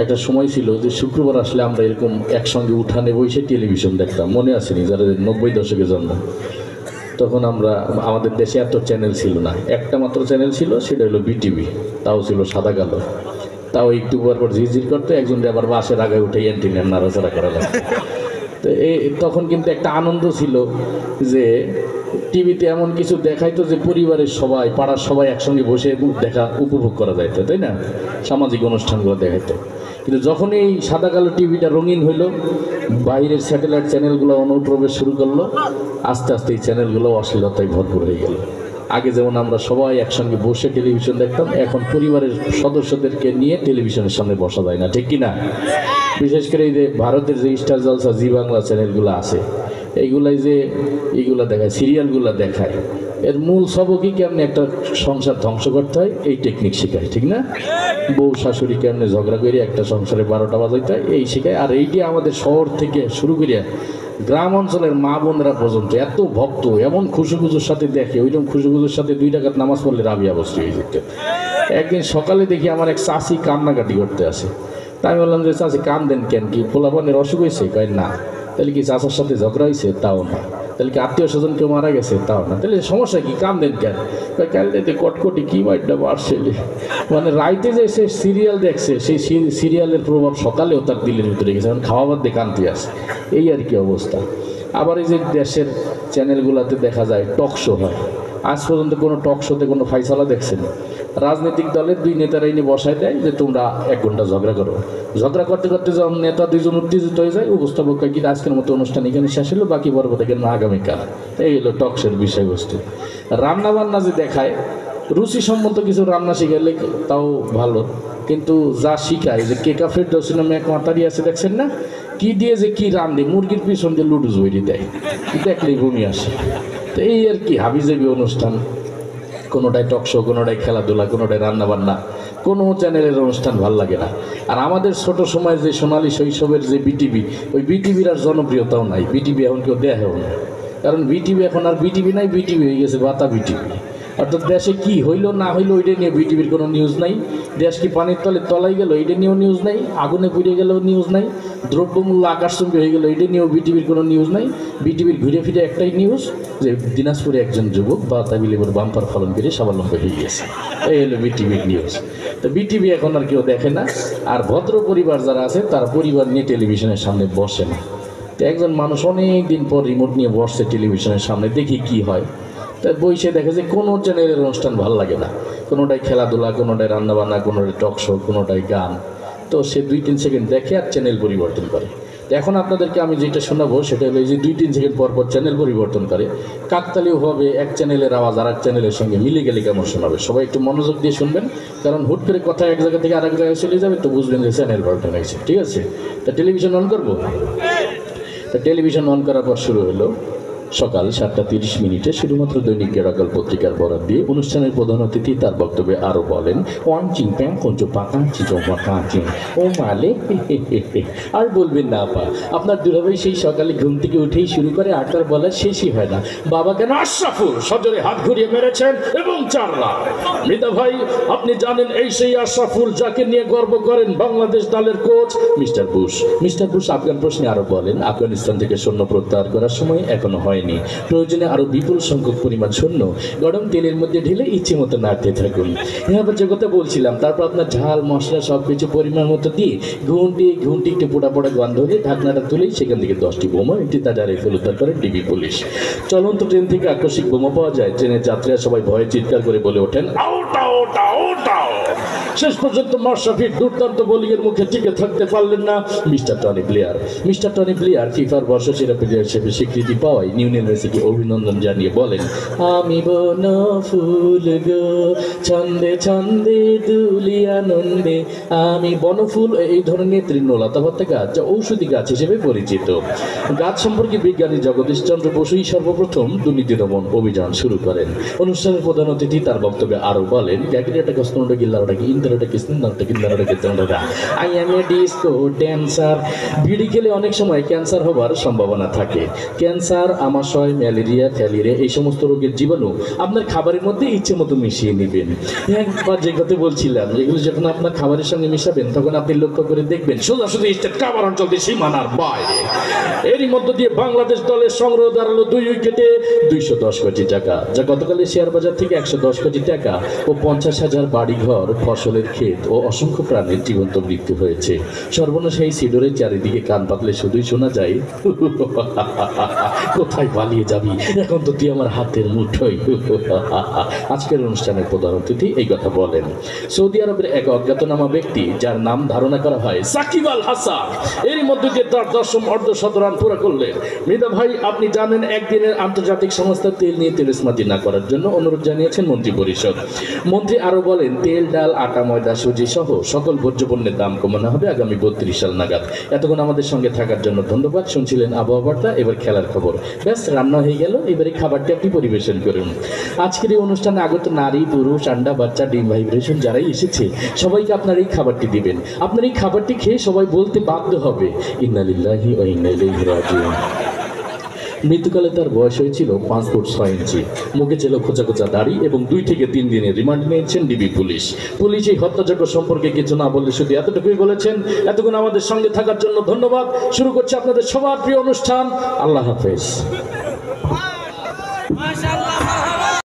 একটা সময় ছিল যে শুক্রবার আসলে আমরা এরকম একসঙ্গে উঠানে বসে টেলিভিশন দেখতাম, মনে আসেনি? যারা 90 দশকে জন্ম, তখন আমরা আমাদের দেশে এত চ্যানেল ছিল না, একটা মাত্র চ্যানেল ছিল, সেটা হলো বিটিভি। তাও ছিল সাদা কালো, তাও একটু পর ঝিরঝির করতে একজন আবার বাসের আগায় উঠে অ্যান্টিনার নাড়াচাড়া করা লাগতো। তো তখন কিন্তু একটা আনন্দ ছিল যে টিভিতে এমন কিছু দেখাইতো যে পরিবারের সবাই, পাড়ার সবাই একসঙ্গে বসে দেখা উপভোগ করা যাইতো, তাই না? সামাজিক অনুষ্ঠানগুলো দেখাইতো। কিন্তু যখন এই সাদা কালো টিভিটা রঙিন হইলো, বাইরের স্যাটেলাইট চ্যানেলগুলো অনুপ্রবেশ শুরু করলো, আস্তে আস্তে এই চ্যানেলগুলো অশ্লীলতায় ভরপুর হয়ে গেল। আগে যেমন আমরা সবাই একসঙ্গে বসে টেলিভিশন দেখতাম, এখন পরিবারের সদস্যদেরকে নিয়ে টেলিভিশনের সামনে বসা যায় না, ঠিক কিনা? বিশেষ করে এই যে ভারতের যে স্টার জলসা, জি বাংলা চ্যানেলগুলো আছে, এইগুলাই যে এইগুলো দেখায়, সিরিয়ালগুলো দেখায়, এর মূল সবকই কেমনি একটা সংসার ধ্বংস করতে হয় এই টেকনিক শেখায়, ঠিক না? বউ শাশুড়ি কেমনে ঝগড়া করে একটা সংসারে 12টা বাজাইতে হয় এই শেখায়। আর এইটি আমাদের শহর থেকে শুরু করিয়া গ্রাম অঞ্চলের মা বোনরা পর্যন্ত এত ভক্ত, এমন খুশুখুজুর সাথে দেখে, ওইরকম খুশুখুজুর সাথে 2 টাকার নামাজ পড়লে রাবিয়া বস্তু হয়ে যেত। একদিন সকালে দেখি আমার এক চাষি কান্নাকাটি করতে আসে। তাই আমি বললাম যে চাষি কান দেন কেন, কি পোলাপানের অসুখ হয়েছে? কয় না। তাহলে কি চাষার সাথে ঝগড়া হয়েছে? তাও না। তাহলে কি আত্মীয় স্বজন কেউ মারা গেছে? তাও না। তাহলে সমস্যা কি, কান দেন কেন? কেন দিতে কটকটি কি মাইটটা বাড়ছে। মানে রাইতে যে সে সিরিয়াল দেখছে, সেই সিরিয়ালের প্রভাব সকালেও তার দিলের ভিতরে গেছে, এখন খাওয়া বাদ দিয়ে কানতে আসে, এই আর কি অবস্থা। আবার এই যে দেশের চ্যানেলগুলোতে দেখা যায় টক শো হয়, আজ পর্যন্ত কোনো টক শোতে কোনো ফাইসালা দেখছেন? রাজনৈতিক দলের 2 নেতারাই নিয়ে বসায় দেয় যে তোমরা 1 ঘন্টা ঝগড়া করো। ঝগড়া করতে করতে যখন নেতা 2জন উত্তেজিত হয়ে যায়, উপস্থাপক কি আজকের মতো অনুষ্ঠান এখানে শেষ হলো, বাকি পর্ব থেকে আগামীকাল। এই হলো টক শোর বিষয়বস্তু। রান্না বান্না যে দেখায়, রুচিসম্মত কিছু রান্না শিখাইলে তাও ভালো, কিন্তু যা শিখায় যে কেকা ফেরদৌসী নামে এক মাতারি আছে, দেখছেন না? কি দিয়ে যে কি রান্ধে, মুরগির পিছন দিয়ে লুডুস বইরি দেয়, দেখলেই বমি আসে। তো এই আর কি হাবিজাবি অনুষ্ঠান, কোনোটাই টক শো, কোনোটাই খেলাধুলা, কোনোটাই রান্নাবান্না, কোনো চ্যানেলের অনুষ্ঠান ভাল লাগে না। আর আমাদের ছোট সময় যে সোনালী শৈশবের যে বিটিভি, ওই বিটিভির আর জনপ্রিয়তাও নাই। বিটিভি এখন কেউ দেখেও না, কারণ বিটিভি এখন আর বিটিভি নাই, বিটিভি হয়ে গেছে বাতা বিটিভি। অর্থাৎ দেশে কি হইলো না হইলো ওইটা নিয়ে বিটিভির কোনো নিউজ নাই। দেশ কি পানির তলে তলাই গেল, এইটা নিয়েও নিউজ নাই। আগুনে পুড়ে গেলেও নিউজ নাই। দ্রব্যমূল্য আকাশচুম্বী হয়ে গেল, এইটা নিয়েও বিটিভির কোনো নিউজ নাই। বিটিভির ঘুরে ফিরে একটাই নিউজ, যে দিনাজপুরে একজন যুবক বাতাবি লেবুর বাম্পার ফলন করে স্বাবলম্বী হয়ে গেছে। এই হলো বিটিভির নিউজ। তো বিটিভি এখন আর কেউ দেখে না। আর ভদ্র পরিবার যারা আছে, তারা পরিবার নিয়ে টেলিভিশনের সামনে বসে না। তো একজন মানুষ অনেক দিন পর রিমোট নিয়ে বসছে টেলিভিশনের সামনে, দেখি কি হয়। তাই বইসে দেখে যে কোনো চ্যানেলের অনুষ্ঠান ভালো লাগে না, কোনোটাই খেলাধুলা, কোনোটাই রান্নাবান্না, কোনোটাই টক শো, কোনোটাই গান। তো সে 2-3 সেকেন্ড দেখে আর চ্যানেল পরিবর্তন করে। তো এখন আপনাদেরকে আমি যেটা শোনাবো সেটা হলো যে 2-3 সেকেন্ড পর পর চ্যানেল পরিবর্তন করে। কাকতালীয়ভাবে এক চ্যানেলের আওয়াজ আর এক চ্যানেলের সঙ্গে মিলে গেলে কেমন শোনাবে? সবাই একটু মনোযোগ দিয়ে শুনবেন, কারণ হুট করে কথা এক জায়গা থেকে আরেক জায়গায় চলে যাবে, তো বুঝবেন যে চ্যানেল পাল্টে হয়েছে। ঠিক আছে? তা টেলিভিশন অন করবো। তা টেলিভিশন অন করার পর শুরু হলো সকাল 7:30 শুধুমাত্র দৈনিক গেরাকাল পত্রিকার বরাদ দিয়ে অনুষ্ঠানের প্রধান অতিথি তার বক্তব্যে আরও বলেন, ওয়ান চিং প্যাং কঞ্চো পাকা চিচো পাকা চিং ও মালে। আর বলবেন না আপা, আপনার দুলাভাই সেই সকালে ঘুম থেকে উঠেই শুরু করে, 8টার বলা শেষই হয় না। বাবা কেন আশরাফুল সজরে হাত ঘুরিয়ে মেরেছেন এবং 4 লাখ। মৃদা ভাই, আপনি জানেন এই সেই আশরাফুল যাকে নিয়ে গর্ব করেন বাংলাদেশ দলের coach mister Bush. Mister Bush Afghan প্রশ্নে আরও বলেন, আফগানিস্তান থেকে সৈন্য প্রত্যাহার করার সময় এখনো হয়নি, প্রয়োজনে আরো বিপুল সংখ্যক পরিমাণ সৈন্য গরম তেলের মধ্যে ঢেলে ইচ্ছে মতো নাড়তে থাকুন। এবার যে কথা বলছিলাম, তারপর আপনার ঝাল মশলা সবকিছু পরিমাণ মতো দিয়ে ঘুমটি একটু পোড়া পোড়া গন্ধ হলে ঢাকনাটা তুলেই সেখান থেকে 10টি বোমা, একটি তাজা রাইফেল উদ্ধার করে ডিবি পুলিশ। চলন্ত ট্রেন থেকে আকস্মিক বোমা পাওয়া যায়, ট্রেনের যাত্রীরা সবাই ভয়ে চিৎকার করে বলে ওঠেন, আউট আউট আউট আউট। শেষ পর্যন্ত মাশরাফির দুর্দান্ত বোলিংয়ের মুখে টিকে থাকতে পারলেন না mister Tony Blair. Mister Tony Blair ফিফার বর্ষসেরা প্লেয়ার হিসেবে স্বীকৃতি পাওয়ায় নিউনেল মেসিকে অভিনন্দন জানিয়ে বলেন, আমি বন ফুল গো ছন্দে ছন্দে দুলি আনন্দে। আমি বনফুল এই ধরনের তৃণলতা পাতা গাছ, যা ঔষধি গাছ হিসেবে পরিচিত। গাছ সম্পর্কে বিজ্ঞানী জগদীশ চন্দ্র বসুই সর্বপ্রথম দুর্নীতি দমন অভিযান শুরু করেন। অনুষ্ঠানের প্রধান অতিথি তার বক্তব্যে আরও বলেন, ক্যাকিরিয়াটা কস্তনটা গিল্লারটাকে ইন্দারটাকে স্নিন্দারটাকে ইন্দারটাকে চন্দ্রটা I am a disco dancer. Bidi খেলে অনেক সময় ক্যান্সার হবার সম্ভাবনা থাকে। ক্যান্সার আমার আমাশয়, ম্যালেরিয়া, থ্যালেরিয়া এই সমস্ত রোগের জীবাণু আপনার খাবারের মধ্যে ইচ্ছে মতো মিশিয়ে নেবেন। একবার যে কথা বলছিলাম, এগুলো যখন আপনার খাবারের সঙ্গে মিশাবেন তখন আপনি লক্ষ্য করে দেখবেন সোজাসুজি স্টেট কাবার অঞ্চল দিয়ে সীমানার বাইরে। এরই মধ্য দিয়ে বাংলাদেশ দলের সংগ্রহ দাঁড়ালো 2 উইকেটে 210 কোটি টাকা, যা গতকালের শেয়ার বাজার থেকে 110 কোটি টাকা ও 50,000 বাড়িঘর, ফসলের ক্ষেত ও অসংখ্য প্রাণের জীবন্ত মৃত্যু হয়েছে। সর্বনাশ এই সিডরের চারিদিকে কান পাতলে শুধুই শোনা যায়, কোথায় পালিয়ে যাবি, এখন তো তুই আমার হাতের মুঠোই। আজকের অনুষ্ঠানের প্রধান অতিথি এই কথা বলেন সৌদি আরবের এক অজ্ঞাতনামা ব্যক্তি, যার নাম ধারণা করা হয় সাকিব আল হাসান। এরই মধ্যে দিয়ে তার 10ম অর্ধশত রান পুরা করলেন। মৃদা ভাই, আপনি জানেন একদিনের আন্তর্জাতিক সংস্থা তেল নিয়ে তেলেসমাতি না করার জন্য অনুরোধ জানিয়েছেন মন্ত্রী পরিষদ। মন্ত্রী আরো বলেন, তেল, ডাল, আটা, ময়দা, সুজি সহ সকল ভোজ্য পণ্যের দাম কমানো হবে আগামী 32 সাল নাগাদ। এতক্ষণ আমাদের সঙ্গে থাকার জন্য ধন্যবাদ। শুনছিলেন আবহাওয়া বার্তা, এবার খেলার খবর। ব্যাস, রান্না হয়ে গেল, এবারে খাবারটি আপনি পরিবেশন করুন। আজকের এই অনুষ্ঠানে আগত নারী, পুরুষ, আন্ডা, বাচ্চা, ডিম ভাইব্রেশন যারাই এসেছে সবাইকে আপনার এই খাবারটি দিবেন। আপনার এই খাবারটি খেয়ে সবাই বলতে বাধ্য হবে, ইন্না লিল্লাহি ওয়া ইন্না ইলাইহি রাজিউন। মৃত্যুকালে তার বয়স হয়েছিল 5 ফুট 6 ইঞ্চি। মুখে ছিল খোঁচা খোঁচা দাড়ি এবং 2 থেকে 3 দিনের রিমান্ড নিয়েছেন ডিবি পুলিশ। পুলিশ এই হত্যাযজ্ঞ সম্পর্কে কিছু না বললে শুধু এতটুকুই বলেছেন, এতক্ষণ আমাদের সঙ্গে থাকার জন্য ধন্যবাদ। শুরু করছে আপনাদের সবার প্রিয় অনুষ্ঠান। আল্লাহ হাফেজ।